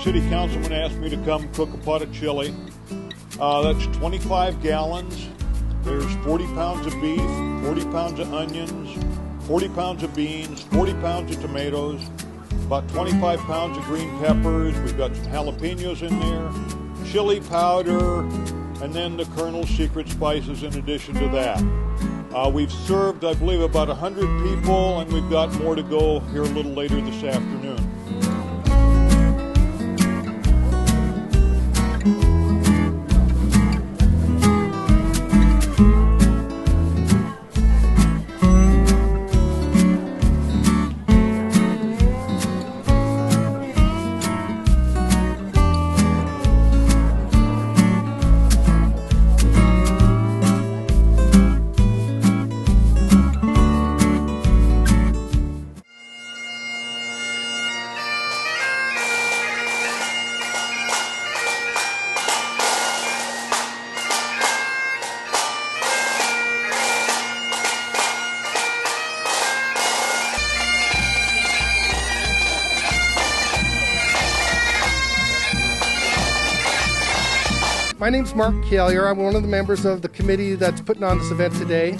city councilman asked me to come cook a pot of chili. That's 25 gallons. There's 40 pounds of beef, 40 pounds of onions, 40 pounds of beans, 40 pounds of tomatoes, about 25 pounds of green peppers. We've got some jalapenos in there, chili powder, and then the Colonel's secret spices in addition to that. We've served, I believe, about 100 people, and we've got more to go here a little later this afternoon. My name's Mark Keizur. I'm one of the members of the committee that's putting on this event today.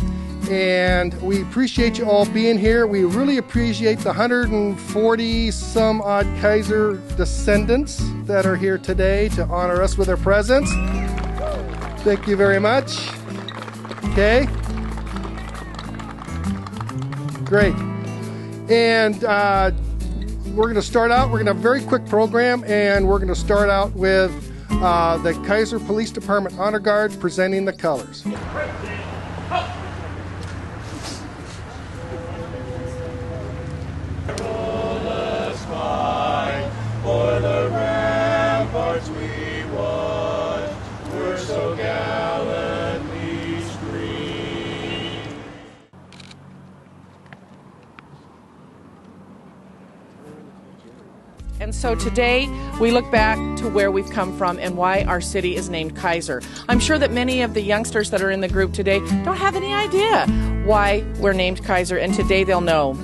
And we appreciate you all being here. We really appreciate the 140 some odd Keizur descendants that are here today to honor us with their presence. Thank you very much. Okay. Great. And we're going to start out. We're going to have a very quick program, and we're going to start out with the Keizur Police Department Honor Guard presenting the colors. For the ramparts we watch, we're so gallantly scream. And so today we look back to where we've come from and why our city is named Keizur. I'm sure that many of the youngsters that are in the group today don't have any idea why we're named Keizur, and today they'll know.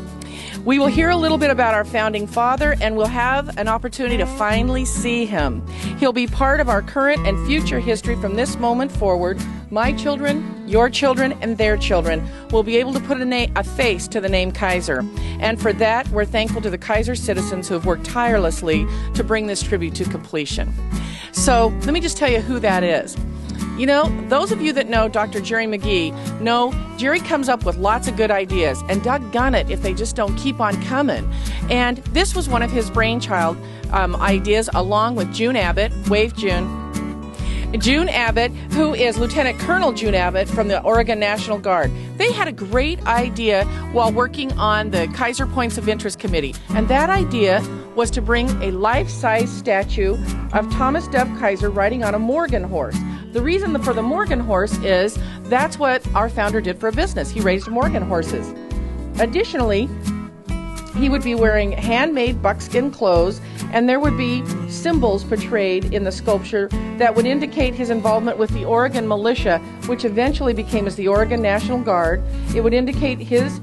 We will hear a little bit about our founding father, and we'll have an opportunity to finally see him. He'll be part of our current and future history from this moment forward. My children, your children, and their children will be able to put a face to the name Keizur. And for that, we're thankful to the Keizur citizens who have worked tirelessly to bring this tribute to completion. So let me just tell you who that is. You know, those of you that know Dr. Jerry McGee know Jerry comes up with lots of good ideas, and doggone it if they just don't keep on coming. And this was one of his brainchild ideas, along with June Abbott. Wave, June. June Abbott, who is Lieutenant Colonel June Abbott from the Oregon National Guard. They had a great idea while working on the Keizur Points of Interest Committee, and that idea was to bring a life-size statue of Thomas Dove Keizur riding on a Morgan horse. The reason for the Morgan horse is that's what our founder did for a business. He raised Morgan horses. Additionally, he would be wearing handmade buckskin clothes, and there would be symbols portrayed in the sculpture that would indicate his involvement with the Oregon militia, which eventually became as the Oregon National Guard. It would indicate his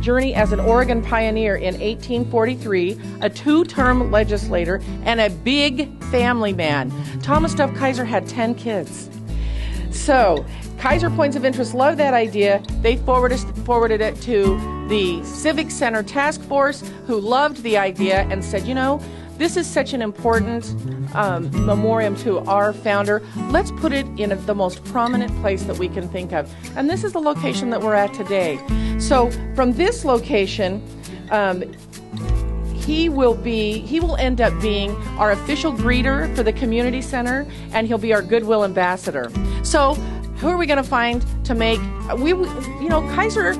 journey as an Oregon pioneer in 1843, a two-term legislator, and a big family man. Thomas Dove Keizur had 10 kids. So, Keizur Points of Interest loved that idea. They forwarded it to the Civic Center Task Force, who loved the idea and said, you know, this is such an important memoriam to our founder. Let's put it in the most prominent place that we can think of. And this is the location that we're at today. So from this location, he will end up being our official greeter for the community center, and he'll be our goodwill ambassador. So who are we going to find to make, Keizur,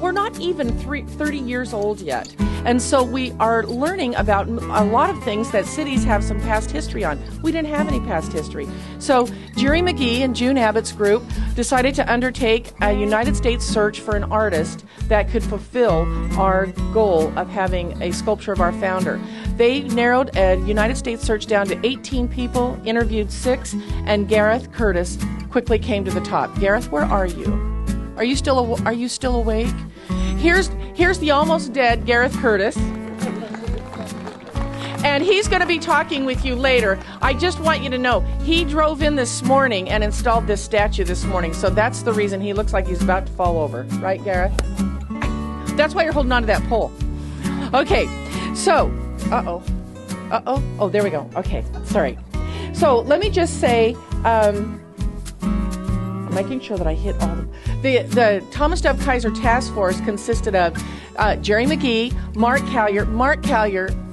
we're not even 30 years old yet. And so we are learning about a lot of things that cities have some past history on. We didn't have any past history. So Jerry McGee and June Abbott's group decided to undertake a United States search for an artist that could fulfill our goal of having a sculpture of our founder. They narrowed a United States search down to 18 people, interviewed 6, and Gareth Curtis quickly came to the top. Gareth, where are you? Are you still awake? Here's the almost dead Gareth Curtis. And he's going to be talking with you later. I just want you to know, he drove in this morning and installed this statue this morning. So that's the reason he looks like he's about to fall over. Right, Gareth? That's why you're holding on to that pole. Okay, so, oh, there we go. Okay, sorry. So let me just say, I'm making sure that I hit all the Thomas Dove Keizur Task Force consisted of Jerry McGee, Mark Callier,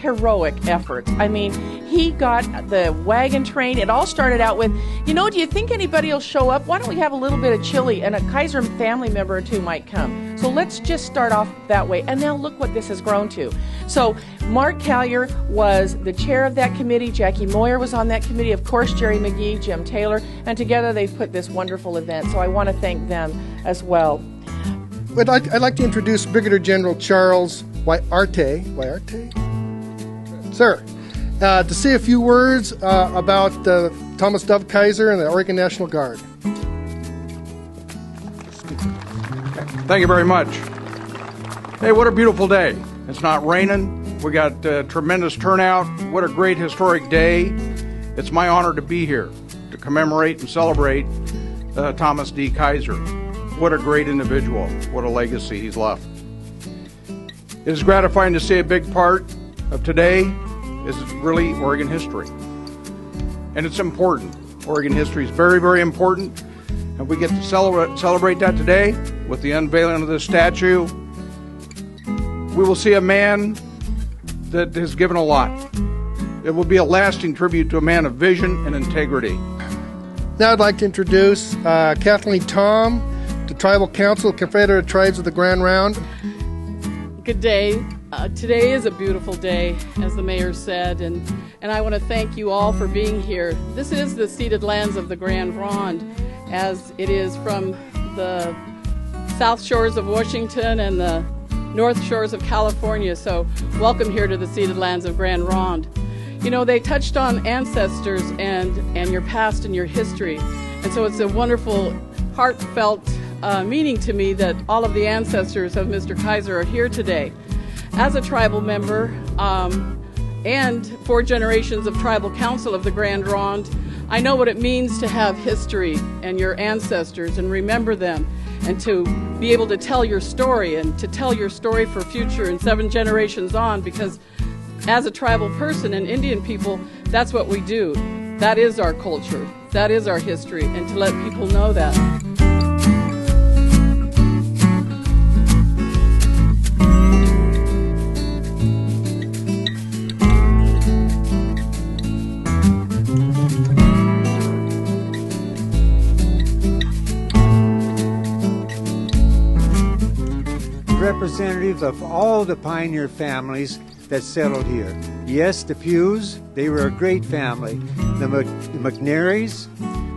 heroic efforts. I mean, he got the wagon train. It all started out with, do you think anybody will show up? Why don't we have a little bit of chili, and a Keizur family member or two might come. So let's just start off that way. And now look what this has grown to. So Mark Callier was the chair of that committee. Jackie Moyer was on that committee. Of course, Jerry McGee, Jim Taylor. And together they've put this wonderful event. So I want to thank them as well. But I'd like to introduce Brigadier General Charles Waiarte. Sir, to say a few words about Thomas Dove Keizur and the Oregon National Guard. Thank you very much. Hey, what a beautiful day. It's not raining. We got tremendous turnout. What a great historic day. It's my honor to be here to commemorate and celebrate Thomas D. Keizur. What a great individual. What a legacy he's left. It is gratifying to see a big part of today is really Oregon history. And it's important. Oregon history is very, very important. And we get to celebrate that today with the unveiling of this statue. We will see a man that has given a lot. It will be a lasting tribute to a man of vision and integrity. Now I'd like to introduce Kathleen Tom, the Tribal Council of Confederate Tribes of the Grand Round. Good day. Today is a beautiful day, as the mayor said, and I want to thank you all for being here. This is the ceded lands of the Grand Ronde, as it is from the south shores of Washington and the north shores of California. So welcome here to the ceded lands of Grand Ronde. They touched on ancestors and your past and your history, and so it's a wonderful, heartfelt meaning to me that all of the ancestors of Mr. Keizur are here today. As a tribal member and 4 generations of tribal council of the Grand Ronde, I know what it means to have history and your ancestors and remember them, and to be able to tell your story and to tell your story for future and 7 generations on, because as a tribal person and Indian people, that's what we do. That is our culture. That is our history, and to let people know that. Representative of all the pioneer families that settled here. Yes, the Pews, they were a great family. The McNarys,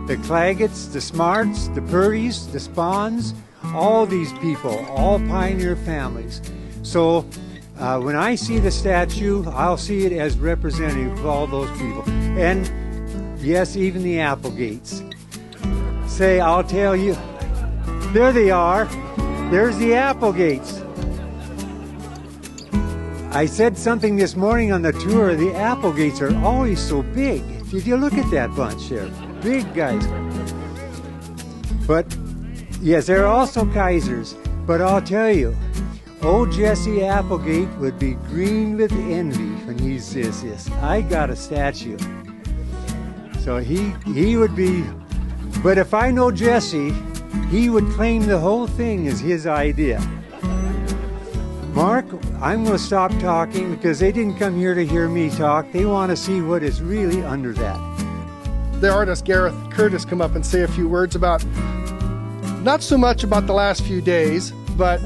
the Claggets, the Smarts, the Purdy's, the Spawns, all these people, all pioneer families. So when I see the statue, I'll see it as representative of all those people. And yes, even the Applegates. Say, I'll tell you, there they are. There's the Applegates. I said something this morning on the tour, the Applegates are always so big. Did you look at that bunch there? Big guys. But, yes, they're also Keizurs. But I'll tell you, old Jesse Applegate would be green with envy when he says this. I got a statue. So he would be, but if I know Jesse, he would claim the whole thing as his idea. Mark, I'm going to stop talking because they didn't come here to hear me talk. They want to see what is really under that. The artist Gareth Curtis come up and say a few words about, not so much about the last few days, but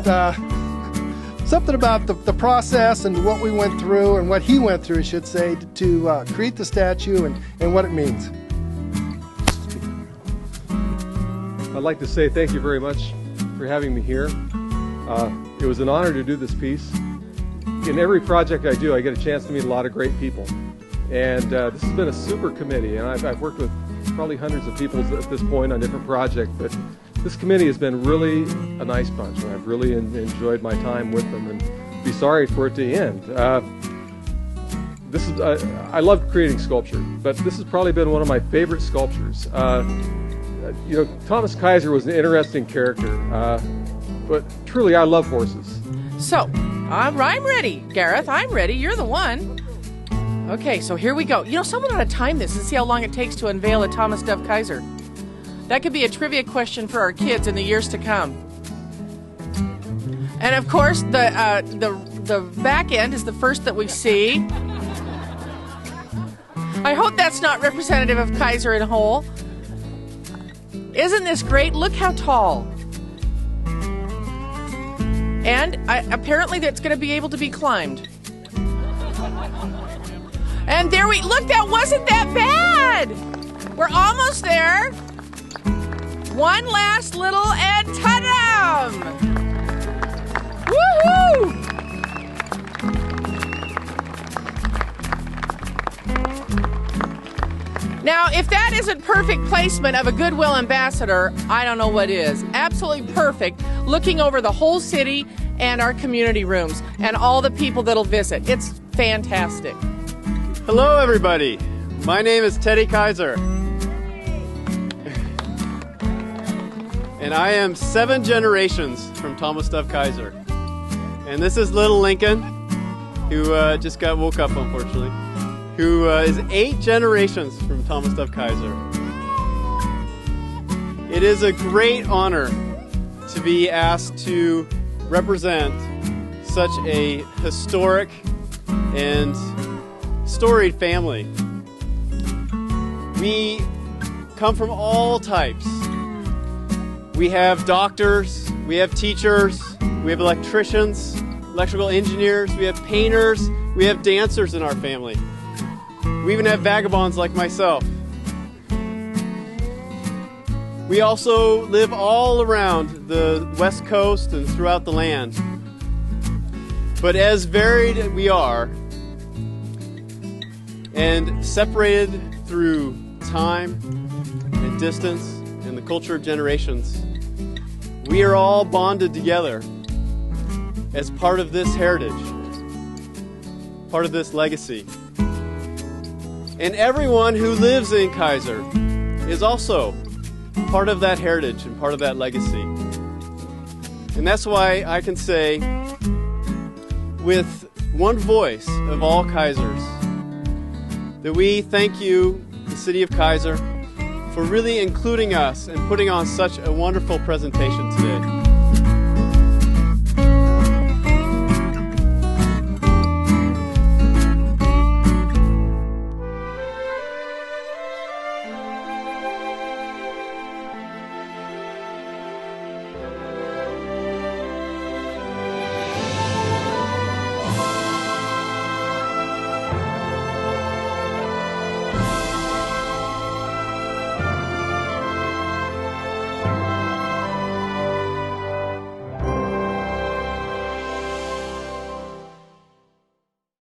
something about the process and what we went through and what he went through, I should say, to create the statue and what it means. I'd like to say thank you very much for having me here. It was an honor to do this piece. In every project I do, I get a chance to meet a lot of great people. And this has been a super committee, and I've worked with probably hundreds of people at this point on different projects, but this committee has been really a nice bunch, and I've really enjoyed my time with them, and be sorry for it to end. this is I love creating sculpture, but this has probably been one of my favorite sculptures. You know, Thomas Keizur was an interesting character, but truly I love horses. So, I'm ready, Gareth. I'm ready. You're the one. Okay, so here we go. You know, someone ought to time this and see how long it takes to unveil a Thomas Dove Keizur. That could be a trivia question for our kids in the years to come. And of course, the back end is the first that we see. I hope that's not representative of Keizur in whole. Isn't this great? Look how tall. And apparently that's going to be able to be climbed. And there we look, that wasn't that bad. We're almost there. One last little and ta-da! Woohoo! Now, if that isn't perfect placement of a Goodwill ambassador, I don't know what is. Absolutely perfect, looking over the whole city and our community rooms and all the people that'll visit. It's fantastic. Hello, everybody. My name is Teddy Keizur. And I am 7 generations from Thomas Dove Keizur. And this is little Lincoln, who just got woke up, unfortunately, who is 8 generations from Thomas Dove Keizur. It is a great honor to be asked to represent such a historic and storied family. We come from all types. We have doctors, we have teachers, we have electricians, electrical engineers, we have painters, we have dancers in our family. We even have vagabonds like myself. We also live all around the West Coast and throughout the land. But as varied we are, and separated through time and distance and the culture of generations, we are all bonded together as part of this heritage, part of this legacy. And everyone who lives in Keizur is also part of that heritage and part of that legacy. And that's why I can say, with one voice of all Keizurs, that we thank you, the City of Keizur, for really including us and putting on such a wonderful presentation today.